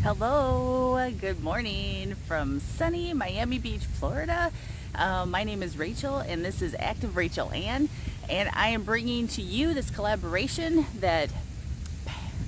Hello, good morning from sunny Miami Beach, Florida. My name is Rachel and this is Active Rachel Ann, and I am bringing to you this collaboration that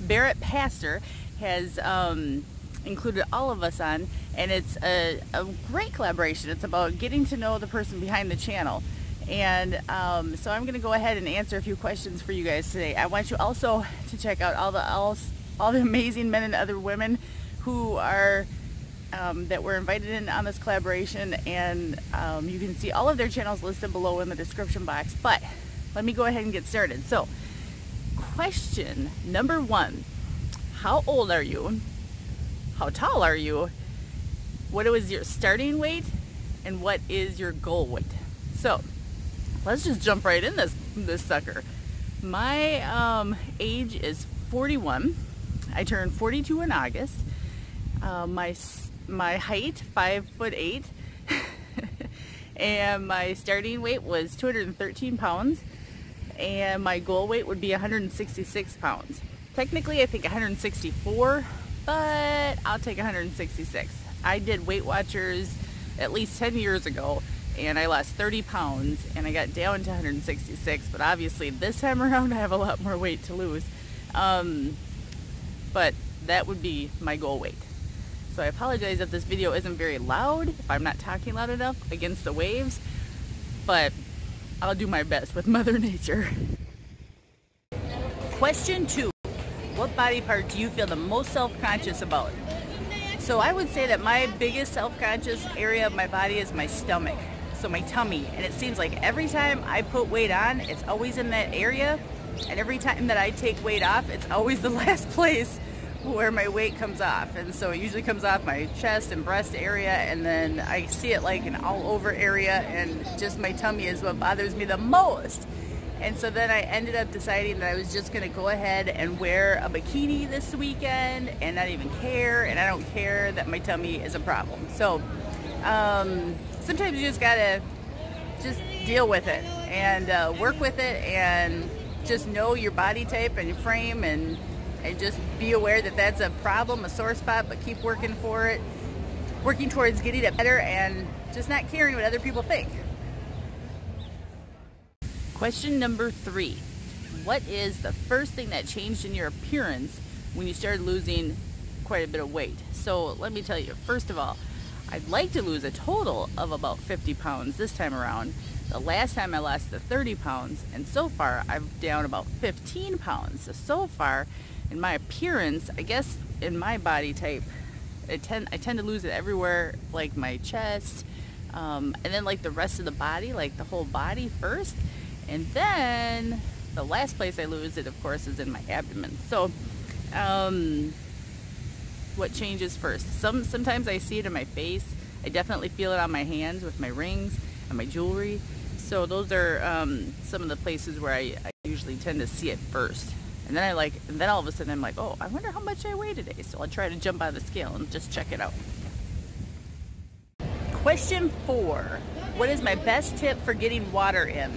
Barrett Pastor has included all of us on, and it's a great collaboration. It's about getting to know the person behind the channel, and so I'm going to go ahead and answer a few questions for you guys today. I want you also to check out all the amazing men and other women who are that were invited in on this collaboration, and you can see all of their channels listed below in the description box. But let me go ahead and get started. So question number one: how old are you? How tall are you? What is your starting weight? And what is your goal weight? So let's just jump right in this sucker. My age is 41. I turned 42 in August. My height, 5'8", and my starting weight was 213 pounds, and my goal weight would be 166 pounds. Technically, I think 164, but I'll take 166. I did Weight Watchers at least 10 years ago, and I lost 30 pounds, and I got down to 166, but obviously this time around I have a lot more weight to lose. But that would be my goal weight. So I apologize if this video isn't very loud, if I'm not talking loud enough against the waves, but I'll do my best with Mother Nature. Question 2. What body part do you feel the most self-conscious about? So I would say that my biggest self-conscious area of my body is my stomach, so my tummy. And it seems like every time I put weight on, it's always in that area. And every time that I take weight off, it's always the last place where my weight comes off. And so it usually comes off my chest and breast area, and then I see it like an all over area, and just my tummy is what bothers me the most. And so then I ended up deciding that I was just gonna go ahead and wear a bikini this weekend and not even care, and I don't care that my tummy is a problem. So sometimes you just gotta deal with it and work with it, and just know your body type and your frame, and just be aware that that's a problem, a sore spot, but keep working for it, working towards getting it better, and just not caring what other people think. Question number 3. What is the first thing that changed in your appearance when you started losing quite a bit of weight? So let me tell you, first of all, I'd like to lose a total of about 50 pounds this time around. The last time I lost the 30 pounds, and so far I'm down about 15 pounds. So far in my appearance, I guess in my body type, I tend to lose it everywhere, like my chest, and then like the rest of the body, like the whole body first, and then the last place I lose it, of course, is in my abdomen. So what changes first? Sometimes I see it in my face. I definitely feel it on my hands with my rings and my jewelry. So those are some of the places where I usually tend to see it first. And then all of a sudden I'm like, oh, I wonder how much I weigh today. So I'll try to jump on the scale and just check it out. Question 4. What is my best tip for getting water in?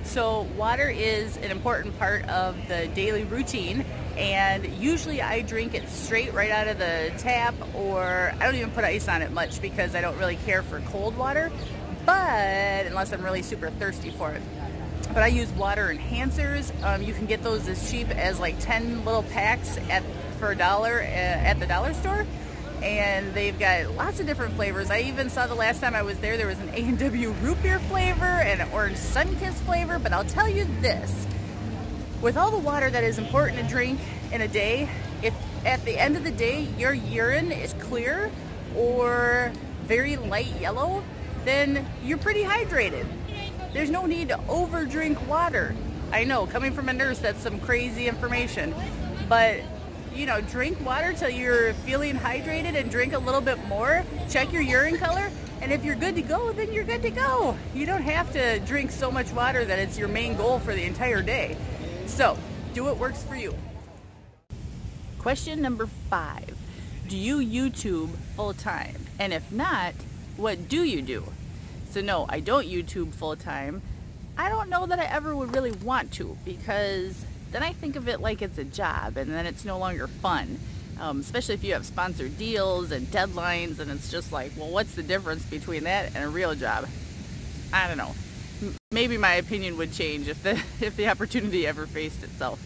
So water is an important part of the daily routine, and usually I drink it straight right out of the tap, or I don't even put ice on it much because I don't really care for cold water, but unless I'm really super thirsty for it. But I use water enhancers. You can get those as cheap as like 10 little packs for $1 at the dollar store, and they've got lots of different flavors. I even saw the last time I was there was an A&W root beer flavor and an orange sun-kissed flavor. But I'll tell you this, with all the water that is important to drink in a day, if at the end of the day your urine is clear or very light yellow, then you're pretty hydrated. There's no need to over drink water. I know, coming from a nurse, that's some crazy information, but you know, drink water till you're feeling hydrated, and drink a little bit more. Check your urine color, and if you're good to go, then you're good to go. You don't have to drink so much water that it's your main goal for the entire day. So do what works for you. Question number 5. Do you YouTube full time? And if not, what do you do? So no, I don't YouTube full time. I don't know that I ever would really want to, because then I think of it like it's a job, and then it's no longer fun. especially if you have sponsored deals and deadlines, and it's just like, well, what's the difference between that and a real job? I don't know. Maybe my opinion would change if the opportunity ever faced itself.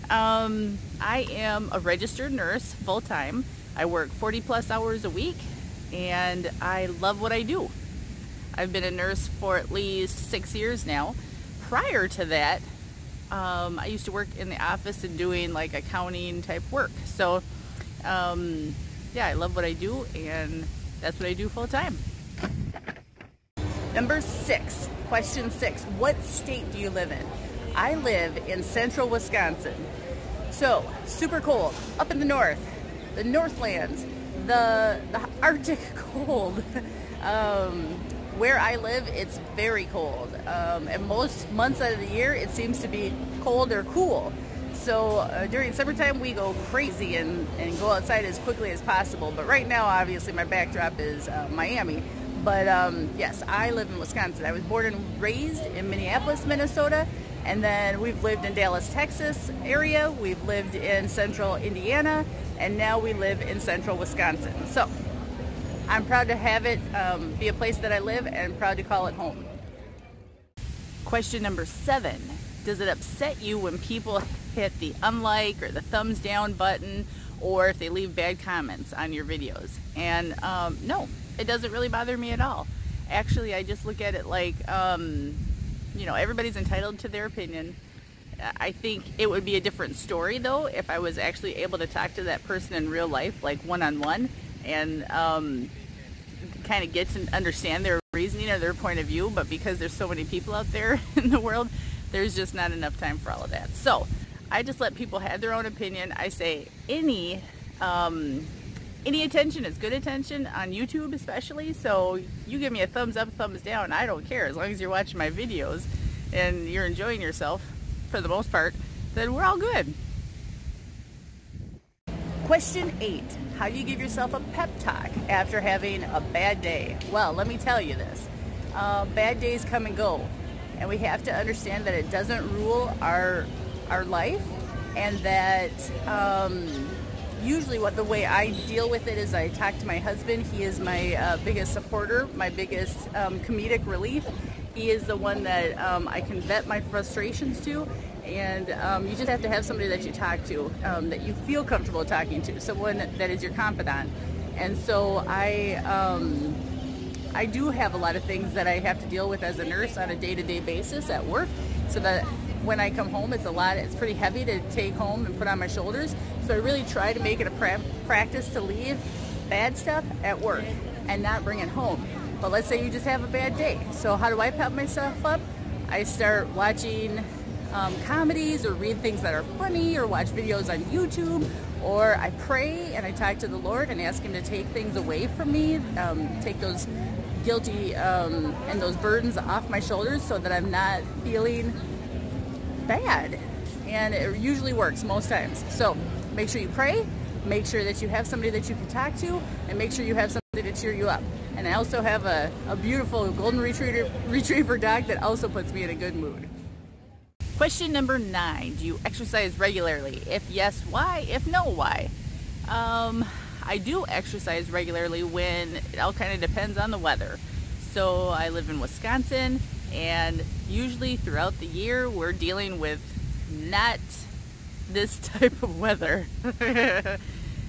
I am a registered nurse full-time. I work 40 plus hours a week, and I love what I do. I've been a nurse for at least 6 years now. Prior to that, I used to work in the office and doing like accounting type work. So yeah, I love what I do, and that's what I do full-time. Number 6, question 6, what state do you live in? I live in central Wisconsin. So, super cold, up in the north, the Northlands, the Arctic cold. Where I live, it's very cold. And most months out of the year, it seems to be cold or cool. So during summertime, we go crazy and go outside as quickly as possible. But right now, obviously, my backdrop is Miami. But yes, I live in Wisconsin. I was born and raised in Minneapolis, Minnesota. And then we've lived in Dallas, Texas area. We've lived in central Indiana. And now we live in central Wisconsin. So I'm proud to have it be a place that I live, and proud to call it home. Question number 7. Does it upset you when people hit the unlike or the thumbs down button, or if they leave bad comments on your videos? And no, it doesn't really bother me at all. Actually, I just look at it like, you know, everybody's entitled to their opinion. I think it would be a different story, though, if I was actually able to talk to that person in real life, like one-on-one, and kind of get to understand their reasoning or their point of view. But because there's so many people out there in the world, there's just not enough time for all of that. So I just let people have their own opinion. I say any attention is good attention on YouTube, especially. So you give me a thumbs up, thumbs down, I don't care. As long as you're watching my videos and you're enjoying yourself for the most part, then we're all good. Question 8. How do you give yourself a pep talk after having a bad day? Well, let me tell you this. Bad days come and go, and we have to understand that it doesn't rule our life, and that usually the way I deal with it is I talk to my husband. He is my biggest supporter, my biggest comedic relief. He is the one that I can vent my frustrations to. And you just have to have somebody that you talk to, that you feel comfortable talking to, someone that is your confidant. And so I do have a lot of things that I have to deal with as a nurse on a day-to-day basis at work, so that when I come home, it's pretty heavy to take home and put on my shoulders. So I really try to make it a practice to leave bad stuff at work and not bring it home. But let's say you just have a bad day. So how do I pep myself up? I start watching comedies, or read things that are funny, or watch videos on YouTube, or I pray and I talk to the Lord and ask Him to take things away from me, take those guilty and those burdens off my shoulders, so that I'm not feeling bad. And it usually works most times. So make sure you pray, make sure that you have somebody that you can talk to, and make sure you have somebody to cheer you up. And I also have a beautiful golden retriever dog that also puts me in a good mood. Question number 9, do you exercise regularly? If yes, why? If no, why? I do exercise regularly when it all kind of depends on the weather. So I live in Wisconsin, and usually throughout the year we're dealing with not this type of weather. The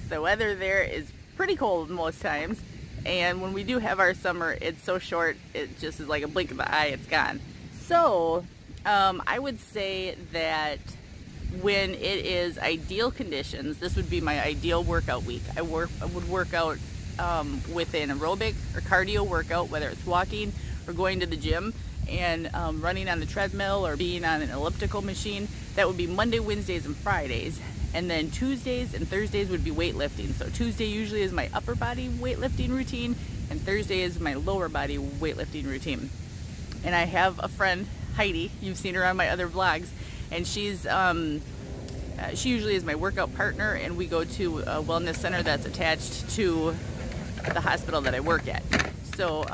weather there is pretty cold most times, and when we do have our summer, it's so short, it just is like a blink of the eye, it's gone. So I would say that when it is ideal conditions, this would be my ideal workout week. I would work out with an aerobic or cardio workout, whether it's walking or going to the gym and running on the treadmill or being on an elliptical machine. That would be Monday, Wednesdays, and Fridays. And then Tuesdays and Thursdays would be weightlifting. So Tuesday usually is my upper body weightlifting routine, and Thursday is my lower body weightlifting routine. And I have a friend, Heidi, you've seen her on my other vlogs, and she's she usually is my workout partner, and we go to a wellness center that's attached to the hospital that I work at. So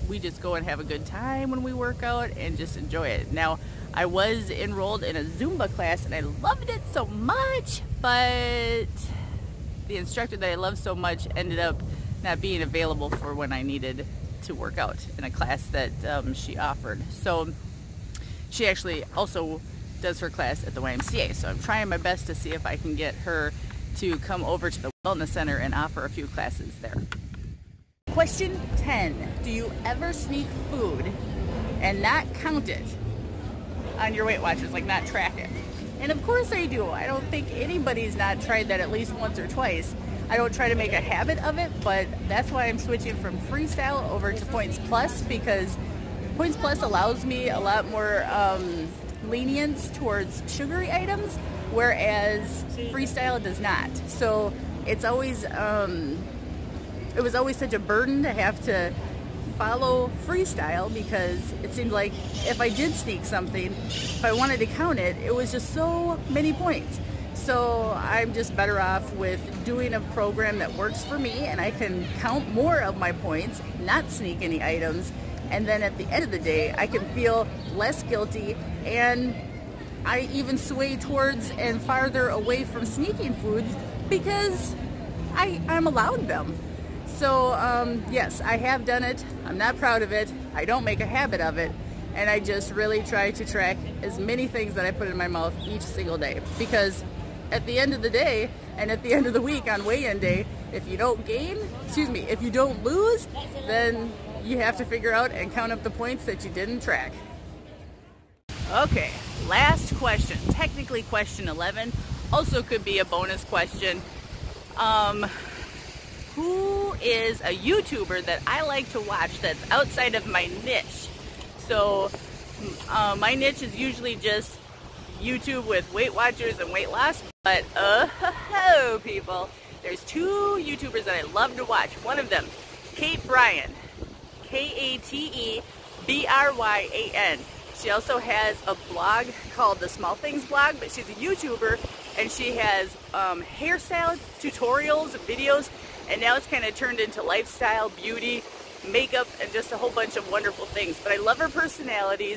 we just go and have a good time when we work out and just enjoy it. Now, I was enrolled in a Zumba class and I loved it so much, but the instructor that I love so much ended up not being available for when I needed to work out in a class that she offered. So she actually also does her class at the YMCA. So I'm trying my best to see if I can get her to come over to the wellness center and offer a few classes there. Question 10. Do you ever sneak food and not count it on your Weight Watchers, like not track it? And of course I do. I don't think anybody's not tried that at least once or twice. I don't try to make a habit of it, but that's why I'm switching from freestyle over to Points Plus, because Points Plus allows me a lot more lenience towards sugary items, whereas freestyle does not. So it's always it was always such a burden to have to follow freestyle, because it seemed like if I did sneak something, if I wanted to count it, it was just so many points. So I'm just better off with doing a program that works for me, and I can count more of my points, not sneak any items, and then at the end of the day I can feel less guilty, and I even sway towards and farther away from sneaking foods because I'm allowed them. So yes, I have done it. I'm not proud of it. I don't make a habit of it, and I just really try to track as many things that I put in my mouth each single day, because at the end of the day and at the end of the week on weigh-in day, if you don't if you don't lose, then you have to figure out and count up the points that you didn't track. Okay, last question, technically question 11, also could be a bonus question. Who is a YouTuber that I like to watch that's outside of my niche? So my niche is usually just YouTube with Weight Watchers and weight loss, but people, there's two YouTubers that I love to watch. One of them, Bryan, Katebryan. She also has a blog called The Small Things Blog, but she's a YouTuber, and she has hairstyle tutorials, videos, and now it's kind of turned into lifestyle, beauty, makeup, and just a whole bunch of wonderful things. But I love her personality.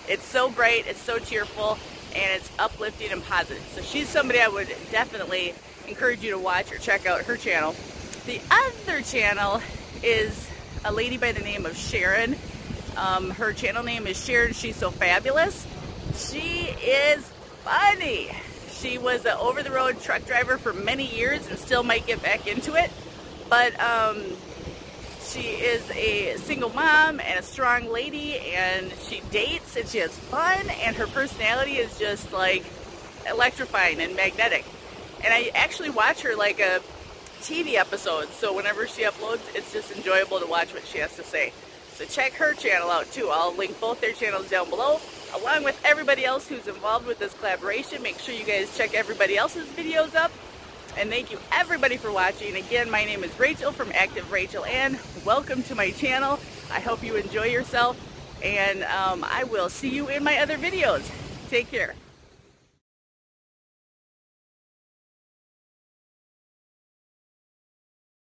It's so bright, it's so cheerful, and it's uplifting and positive. So she's somebody I would definitely encourage you to watch or check out her channel. The other channel is a lady by the name of Sharon. Her channel name is Sharon She So Fabulous. She is funny. She was an over-the-road truck driver for many years and still might get back into it. But she is a single mom and a strong lady, and she dates and she has fun, and her personality is just like electrifying and magnetic. And I actually watch her like a TV episode, so whenever she uploads, it's just enjoyable to watch what she has to say. So check her channel out too. I'll link both their channels down below, along with everybody else who's involved with this collaboration. Make sure you guys check everybody else's videos up. And thank you everybody for watching. Again, my name is Rachel from Active Rachel, and welcome to my channel. I hope you enjoy yourself, and I will see you in my other videos. Take care.